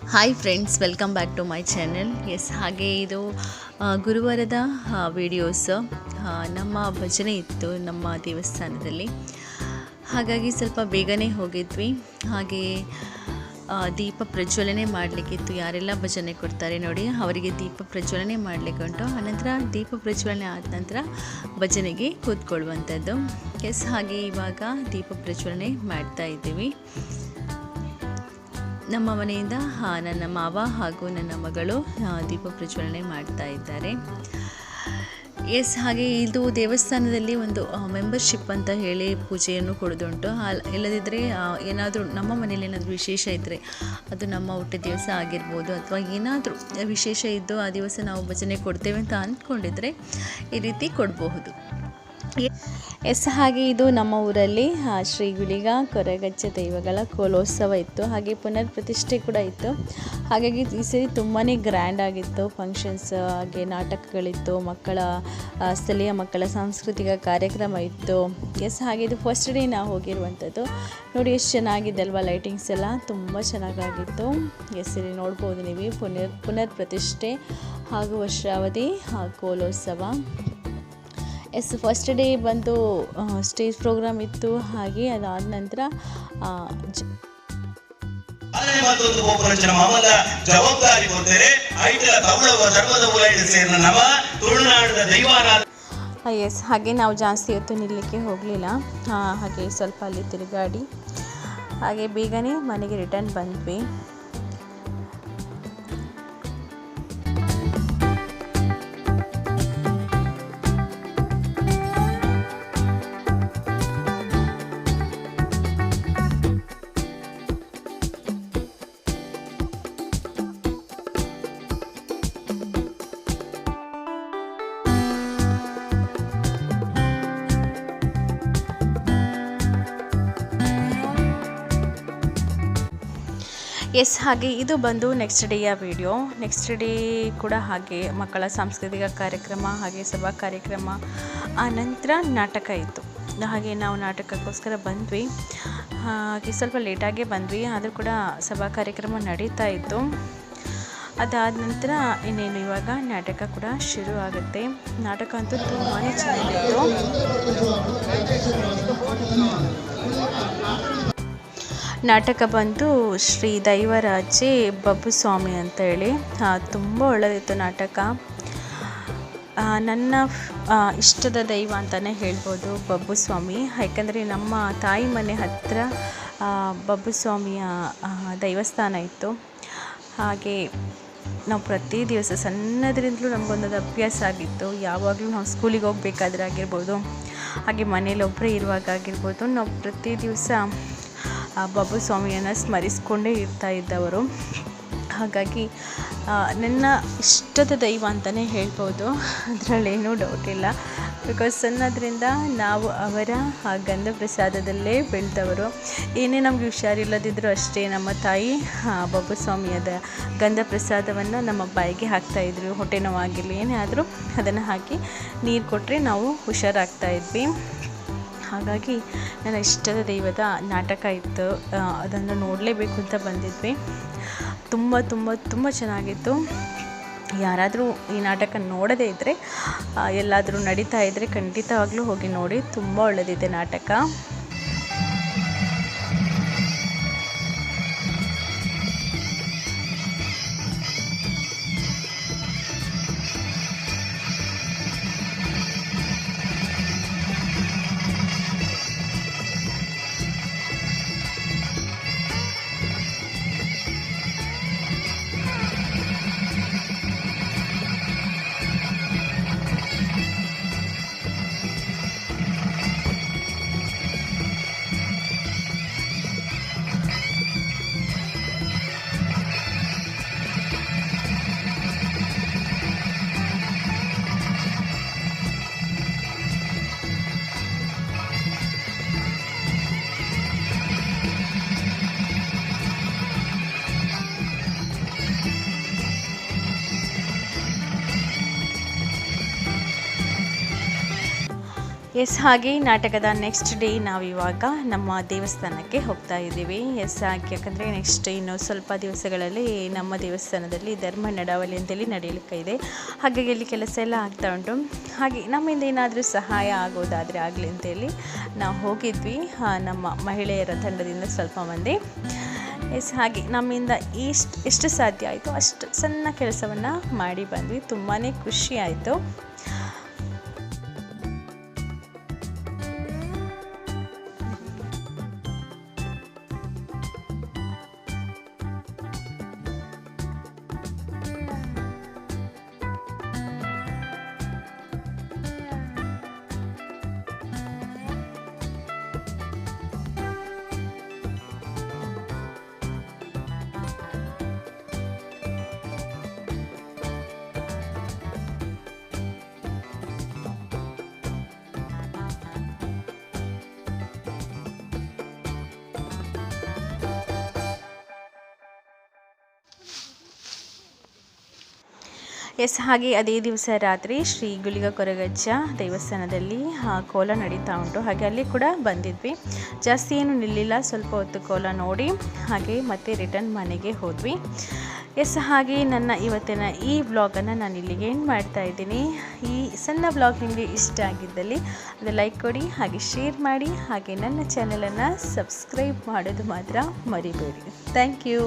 Hi friends, welcome back to my channel. ಹಾಗೆ ಇದು ಗುರುವಾರದ videos. ನಮ್ಮ ಭಜನೆ ಇತ್ತು ನಮ್ಮ ದೇವಸ್ಥಾನದಲ್ಲಿ, ಹಾಗಾಗಿ ಸ್ವಲ್ಪ ಬೇಗನೆ ಹೋಗಿದ್ವಿ. ಹಾಗೆ ದೀಪ ಪ್ರಜ್ವಲನೆ ಮಾಡಲಿಕ್ಕಿತ್ತು. ಯಾರೆಲ್ಲ ಭಜನೆ ಕೊಡ್ತಾರೆ ನೋಡಿ, ಅವರಿಗೆ ದೀಪ ಪ್ರಜ್ವಲನೆ ಮಾಡಲಿಕ್ಕೆ ಉಂಟು. ಆನಂತರ ದೀಪ ಪ್ರಜ್ವಲನೆ ಆದ ನಂತರ ಭಜನೆಗೆ ಕೂತ್ಕೊಳ್ಳುವಂಥದ್ದು. ಹಾಗೆ ಇವಾಗ ದೀಪ ಪ್ರಜ್ವಲನೆ ಮಾಡ್ತಾ ಇದ್ದೀವಿ. ನಮ್ಮ ಮನೆಯಿಂದ ನನ್ನ ಮಾವ ಹಾಗೂ ನನ್ನ ಮಗಳು ದೀಪ ಪ್ರಜ್ವಲನೆ ಮಾಡ್ತಾ ಇದ್ದಾರೆ. ಹಾಗೆ ಇದು ದೇವಸ್ಥಾನದಲ್ಲಿ ಒಂದು ಮೆಂಬರ್ಶಿಪ್ ಅಂತ ಹೇಳಿ ಪೂಜೆಯನ್ನು ಕೊಡೋದುಂಟು. ಇಲ್ಲದಿದ್ದರೆ ಏನಾದರೂ ನಮ್ಮ ಮನೇಲಿ ಏನಾದರೂ ವಿಶೇಷ ಇದ್ದರೆ, ಅದು ನಮ್ಮ ಹುಟ್ಟಿದ ದಿವಸ ಆಗಿರ್ಬೋದು ಅಥವಾ ಏನಾದರೂ ವಿಶೇಷ ಇದ್ದು ಆ ದಿವಸ ನಾವು ಭಜನೆ ಕೊಡ್ತೇವೆ ಅಂತ ಅಂದ್ಕೊಂಡಿದ್ರೆ ಈ ರೀತಿ ಕೊಡಬಹುದು. ಹಾಗೆ ಇದು ನಮ್ಮ ಊರಲ್ಲಿ ಶ್ರೀ ಗುಳಿಗ ಕೊರಗಜ್ಜ ದೈವಗಳ ಕೋಲೋತ್ಸವ ಇತ್ತು. ಹಾಗೆ ಪುನರ್ ಪ್ರತಿಷ್ಠೆ ಕೂಡ ಇತ್ತು. ಹಾಗಾಗಿ ಈ ಸರಿ ತುಂಬಾ ಗ್ರ್ಯಾಂಡ್ ಆಗಿತ್ತು ಫಂಕ್ಷನ್ಸ್. ಹಾಗೆ ನಾಟಕಗಳಿತ್ತು, ಸ್ಥಳೀಯ ಮಕ್ಕಳ ಸಾಂಸ್ಕೃತಿಕ ಕಾರ್ಯಕ್ರಮ ಇತ್ತು. ಹಾಗೆ ಇದು ಫಸ್ಟ್ ಡೇ ನಾವು ಹೋಗಿರುವಂಥದ್ದು. ನೋಡಿ ಎಷ್ಟು ಚೆನ್ನಾಗಿದೆ ಅಲ್ವಾ, ಲೈಟಿಂಗ್ಸ್ ಎಲ್ಲ ತುಂಬ ಚೆನ್ನಾಗಾಗಿತ್ತು. ಇಲ್ಲಿ ನೋಡ್ಬೋದು ನೀವು ಪುನರ್ ಪ್ರತಿಷ್ಠೆ ಹಾಗೂ ವರ್ಷಾವಧಿ ಕೋಲೋತ್ಸವ. ಫಸ್ಟ್ ಡೇ ಬಂದು ಸ್ಟೇಜ್ ಪ್ರೋಗ್ರಾಮ್ ಇತ್ತು. ಹಾಗೆ ಅದಾದ ನಂತರ ಹಾಗೆ ನಾವು ಜಾಸ್ತಿ ಹೊತ್ತು ನಿಲ್ಲಕ್ಕೆ ಹೋಗಲಿಲ್ಲ. ಹಾಗೆ ಸ್ವಲ್ಪ ಅಲ್ಲಿ ತಿರುಗಾಡಿ ಹಾಗೆ ಬೇಗನೆ ಮನೆಗೆ ರಿಟರ್ನ್ ಬಂದ್ವಿ. ಹಾಗೆ ಇದು ಬಂದು ನೆಕ್ಸ್ಟ್ ಡೇಯ ವಿಡಿಯೋ. ನೆಕ್ಸ್ಟ್ ಡೇ ಕೂಡ ಹಾಗೆ ಮಕ್ಕಳ ಸಾಂಸ್ಕೃತಿಕ ಕಾರ್ಯಕ್ರಮ, ಹಾಗೆ ಸಭಾ ಕಾರ್ಯಕ್ರಮ, ಆ ನಂತರ ನಾಟಕ ಇತ್ತು. ಹಾಗೆ ನಾವು ನಾಟಕಕ್ಕೋಸ್ಕರ ಬಂದ್ವಿ. ಹಾಗೆ ಸ್ವಲ್ಪ ಲೇಟಾಗೇ ಬಂದ್ವಿ, ಆದರೂ ಕೂಡ ಸಭಾ ಕಾರ್ಯಕ್ರಮ ನಡೀತಾ ಇತ್ತು. ಅದಾದ ನಂತರ ಇನ್ನೇನು ಇವಾಗ ನಾಟಕ ಕೂಡ ಶುರು ಆಗುತ್ತೆ. ನಾಟಕ ಅಂತೂ ತುಂಬಾ ಚೆನ್ನಾಗಿತ್ತು. ನಾಟಕ ಬಂದು ಶ್ರೀ ದೈವರಾಜೆ ಬಬ್ಬುಸ್ವಾಮಿ ಅಂತ ಹೇಳಿ. ತುಂಬ ಒಳ್ಳೆದಿತ್ತು ನಾಟಕ. ನನ್ನ ಇಷ್ಟದ ದೈವ ಅಂತಲೇ ಹೇಳ್ಬೋದು ಬಬ್ಬುಸ್ವಾಮಿ. ಯಾಕಂದರೆ ನಮ್ಮ ತಾಯಿ ಮನೆ ಹತ್ತಿರ ಬಬ್ಬುಸ್ವಾಮಿಯ ದೇವಸ್ಥಾನ ಇತ್ತು. ಹಾಗೆ ನಾವು ಪ್ರತಿ ದಿವಸ ಸಣ್ಣದರಿಂದಲೂ ನಮಗೊಂದೊಂದು ಅಭ್ಯಾಸ ಆಗಿತ್ತು. ಯಾವಾಗಲೂ ನಾವು ಸ್ಕೂಲಿಗೆ ಹೋಗ್ಬೇಕಾದ್ರೆ ಆಗಿರ್ಬೋದು, ಹಾಗೆ ಮನೇಲಿ ಒಬ್ಬರೇ ಇರುವಾಗ ಆಗಿರ್ಬೋದು, ನಾವು ಪ್ರತಿ ದಿವಸ ಬಬ್ಬುಸ್ವಾಮಿಯನ್ನು ಸ್ಮರಿಸ್ಕೊಂಡೇ ಇರ್ತಾ ಇದ್ದವರು. ಹಾಗಾಗಿ ನನ್ನ ಇಷ್ಟದ ದೈವ ಅಂತಲೇ ಹೇಳ್ಬೋದು, ಅದರಲ್ಲೇನೂ ಡೌಟ್ ಇಲ್ಲ. ಬಿಕಾಸ್ ಸಣ್ಣದ್ರಿಂದ ನಾವು ಅವರ ಗಂಧ ಪ್ರಸಾದದಲ್ಲೇ ಬೆಳೆದವರು. ಏನೇ ನಮಗೆ ಹುಷಾರಿಲ್ಲದಿದ್ದರೂ ಅಷ್ಟೇ ನಮ್ಮ ತಾಯಿ ಬಬ್ಬುಸ್ವಾಮಿಯದ ಗಂಧ ಪ್ರಸಾದವನ್ನು ನಮ್ಮ ಬಾಯಿಗೆ ಹಾಕ್ತಾಯಿದ್ರು. ಹೊಟ್ಟೆ ನೋವಾಗಿರಲಿ ಏನೇ ಆದರೂ ಅದನ್ನು ಹಾಕಿ ನೀರು ಕೊಟ್ಟರೆ ನಾವು ಹುಷಾರಾಗ್ತಾಯಿದ್ವಿ. ಹಾಗಾಗಿ ನನ್ನ ಇಷ್ಟದ ದೈವದ ನಾಟಕ ಇತ್ತು, ಅದನ್ನು ನೋಡಲೇಬೇಕು ಅಂತ ಬಂದಿದ್ವಿ. ತುಂಬ ತುಂಬ ತುಂಬ ಚೆನ್ನಾಗಿತ್ತು. ಯಾರಾದರೂ ಈ ನಾಟಕ ನೋಡದೇ ಇದ್ದರೆ, ಎಲ್ಲಾದರೂ ನಡೀತಾ ಇದ್ದರೆ ಖಂಡಿತವಾಗ್ಲೂ ಹೋಗಿ ನೋಡಿ. ತುಂಬ ಒಳ್ಳೆಯದಿದೆ ನಾಟಕ. ಎಸ್, ಹಾಗೆ ನಾಟಕದ ನೆಕ್ಸ್ಟ್ ಡೇ ನಾವಿವಾಗ ನಮ್ಮ ದೇವಸ್ಥಾನಕ್ಕೆ ಹೋಗ್ತಾ ಇದ್ದೀವಿ. ಎಸ್, ಹಾಗೆ ಯಾಕಂದರೆ ನೆಕ್ಸ್ಟ್ ಇನ್ನು ಸ್ವಲ್ಪ ದಿವಸಗಳಲ್ಲಿ ನಮ್ಮ ದೇವಸ್ಥಾನದಲ್ಲಿ ಧರ್ಮ ನಡಾವಳಿ ಅಂತೇಳಿ ನಡೆಯಲಿಕ್ಕೆ ಇದೆ. ಹಾಗಾಗಿ ಅಲ್ಲಿ ಕೆಲಸ ಎಲ್ಲ ಆಗ್ತಾ ಉಂಟು. ಹಾಗೆ ನಮ್ಮಿಂದ ಏನಾದರೂ ಸಹಾಯ ಆಗೋದಾದರೆ ಆಗಲಿ ಅಂತೇಳಿ ನಾವು ಹೋಗಿದ್ವಿ, ನಮ್ಮ ಮಹಿಳೆಯರ ತಂಡದಿಂದ ಸ್ವಲ್ಪ ಮಂದಿ. ಎಸ್, ಹಾಗೆ ನಮ್ಮಿಂದ ಎಷ್ಟು ಸಾಧ್ಯ ಆಯಿತು ಅಷ್ಟು ಸಣ್ಣ ಕೆಲಸವನ್ನು ಮಾಡಿ ಬಂದ್ವಿ. ತುಂಬಾ ಖುಷಿ ಆಯಿತು. ಎಸ್, ಹಾಗೆ ಅದೇ ದಿವಸ ರಾತ್ರಿ ಶ್ರೀ ಗುಳಿಗ ಕೊರಗಜ್ಜ ದೇವಸ್ಥಾನದಲ್ಲಿ ಕೋಲ ನಡೀತಾ ಉಂಟು. ಹಾಗೆ ಅಲ್ಲಿ ಕೂಡ ಬಂದಿದ್ವಿ. ಜಾಸ್ತಿ ಏನು ನಿಲ್ಲಿಲ್ಲ, ಸ್ವಲ್ಪ ಹೊತ್ತು ಕೋಲ ನೋಡಿ ಹಾಗೆ ಮತ್ತೆ ರಿಟರ್ನ್ ಮನೆಗೆ ಹೋದ್ವಿ. ಎಸ್, ಹಾಗೆ ನನ್ನ ಇವತ್ತಿನ ಈ ವ್ಲಾಗನ್ನು ನಾನು ಇಲ್ಲಿಗೆ ಎಂಡ್ ಮಾಡ್ತಾ ಇದ್ದೀನಿ. ಈ ಸಣ್ಣ ವ್ಲಾಗ್ ನಿಮಗೆ ಇಷ್ಟ ಆಗಿದ್ದಲ್ಲಿ ಅದು ಲೈಕ್ ಕೊಡಿ, ಹಾಗೆ ಶೇರ್ ಮಾಡಿ, ಹಾಗೆ ನನ್ನ ಚಾನಲನ್ನು ಸಬ್ಸ್ಕ್ರೈಬ್ ಮಾಡೋದು ಮಾತ್ರ ಮರಿಬೇಡಿ. Thank you.